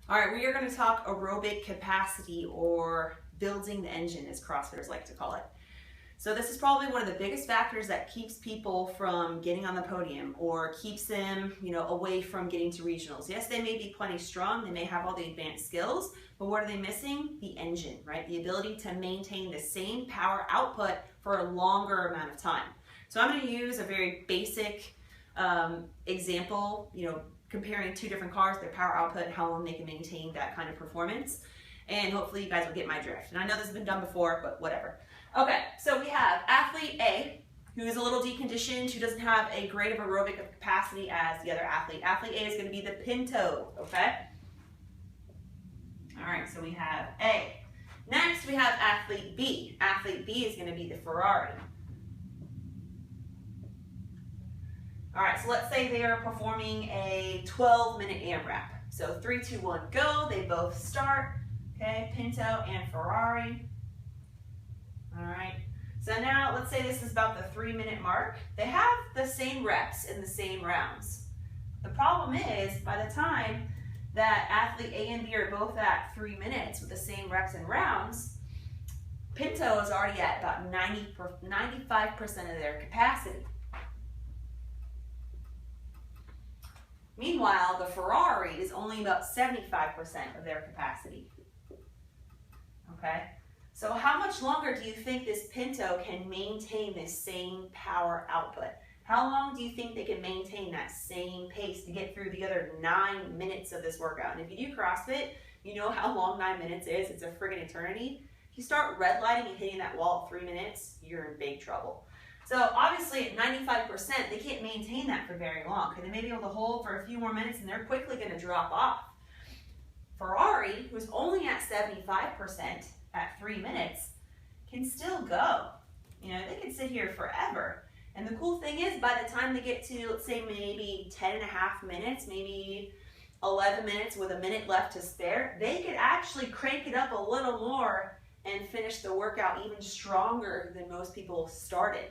All right, we are going to talk aerobic capacity, or building the engine, as CrossFitters like to call it. So this is probably one of the biggest factors that keeps people from getting on the podium, or keeps them, away from getting to regionals. Yes, they may be plenty strong, they may have all the advanced skills, but what are they missing? The engine, right? The ability to maintain the same power output for a longer amount of time. So I'm going to use a very basic example, comparing two different cars, their power output, how long they can maintain that kind of performance. And hopefully you guys will get my drift. And I know this has been done before, but whatever. Okay, so we have athlete A, who is a little deconditioned, who doesn't have a great of aerobic capacity as the other athlete. Athlete A is going to be the Pinto, okay? All right, so we have A. Next, we have athlete B. Athlete B is going to be the Ferrari. All right, so let's say they are performing a 12-minute AMRAP. So 3, 2, 1, go. They both start. Okay, Pinto and Ferrari. All right, so now let's say this is about the 3-minute mark. They have the same reps in the same rounds. The problem is, by the time that athlete A and B are both at 3 minutes with the same reps and rounds, Pinto is already at about 95% of their capacity. Meanwhile, the Ferrari is only about 75% of their capacity. Okay? So how much longer do you think this Pinto can maintain this same power output? How long do you think they can maintain that same pace to get through the other 9 minutes of this workout? And if you do CrossFit, you know how long 9 minutes is. It's a friggin' eternity. If you start red lighting and hitting that wall at 3 minutes, you're in big trouble. So obviously at 95%, they can't maintain that for very long. Okay, they may be able to hold for a few more minutes and they're quickly going to drop off. Ferrari, who's only at 75% at 3 minutes, can still go. They can sit here forever. And the cool thing is, by the time they get to, let's say, maybe 10.5 minutes, maybe 11 minutes with a minute left to spare, they could actually crank it up a little more and finish the workout even stronger than most people started.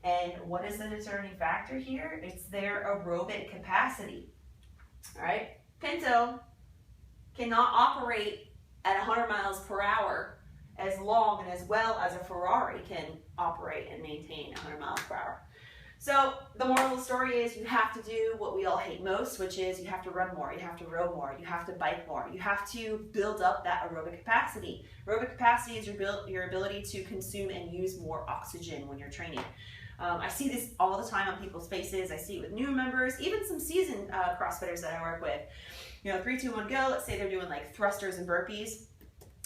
And what is the determining factor here? It's their aerobic capacity. All right? Pinto cannot operate at 100 miles per hour as long and as well as a Ferrari can operate and maintain 100 miles per hour. So the moral of the story is you have to do what we all hate most, which is you have to run more, you have to row more, you have to bike more, you have to build up that aerobic capacity. Aerobic capacity is your ability to consume and use more oxygen when you're training. I see this all the time on people's faces. I see it with new members, even some seasoned CrossFitters that I work with. 3, 2, 1, go. Let's say they're doing like thrusters and burpees.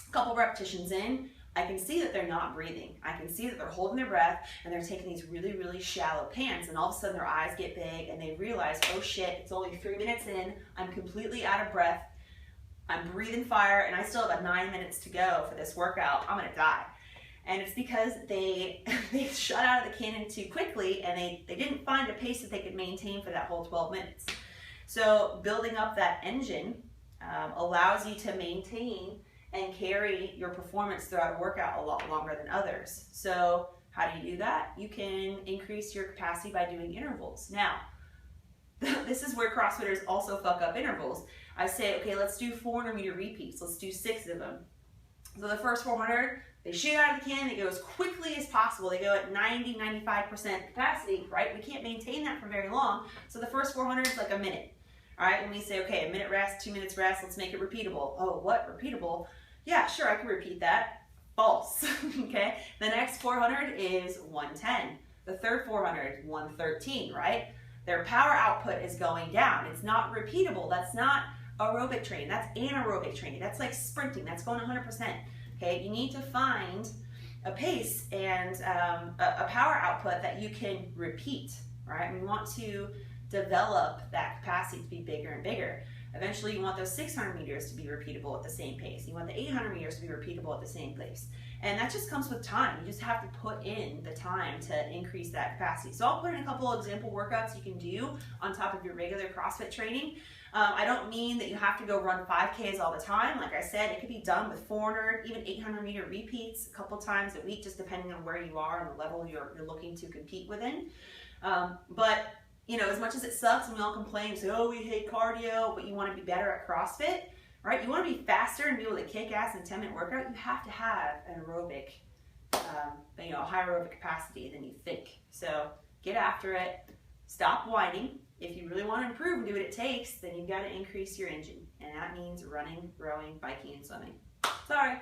A couple repetitions in, I can see that they're not breathing. I can see that they're holding their breath and they're taking these really, really shallow pants, and all of a sudden their eyes get big and they realize, oh shit, it's only 3 minutes in, I'm completely out of breath, I'm breathing fire, and I still have about 9 minutes to go for this workout. I'm gonna die. And it's because they shut out of the cannon too quickly, and they didn't find a pace that they could maintain for that whole 12 minutes. So building up that engine allows you to maintain and carry your performance throughout a workout a lot longer than others. So how do you do that? You can increase your capacity by doing intervals. Now, this is where CrossFitters also fuck up intervals. I say, okay, let's do 400-meter repeats. Let's do 6 of them. So the first 400, they shoot out of the cannon, they go as quickly as possible. They go at 90-95% capacity, right? We can't maintain that for very long. So the first 400 is like a minute. All right, when we say, okay, a minute rest, 2 minutes rest, let's make it repeatable. Oh, what, repeatable? Yeah, sure, I can repeat that. False, okay? The next 400 is 110. The third 400, 113, right? Their power output is going down. It's not repeatable. That's not aerobic training. That's anaerobic training. That's like sprinting. That's going 100%, okay? You need to find a pace and a power output that you can repeat, right? We want to develop that capacity to be bigger and bigger. Eventually, you want those 600 meters to be repeatable at the same pace. You want the 800 meters to be repeatable at the same pace. And that just comes with time. You just have to put in the time to increase that capacity. So I'll put in a couple of example workouts you can do on top of your regular CrossFit training. I don't mean that you have to go run 5Ks all the time. Like I said, it could be done with 400, even 800-meter repeats a couple times a week, just depending on where you are and the level you're looking to compete within. But you know, as much as it sucks and we all complain and say, oh, we hate cardio, but you want to be better at CrossFit, All right, you want to be faster and be able to kick ass in a 10-minute workout, you have to have an aerobic, higher aerobic capacity than you think. So get after it. Stop whining. If you really want to improve and do what it takes, then you've got to increase your engine. And that means running, rowing, biking, and swimming. Sorry.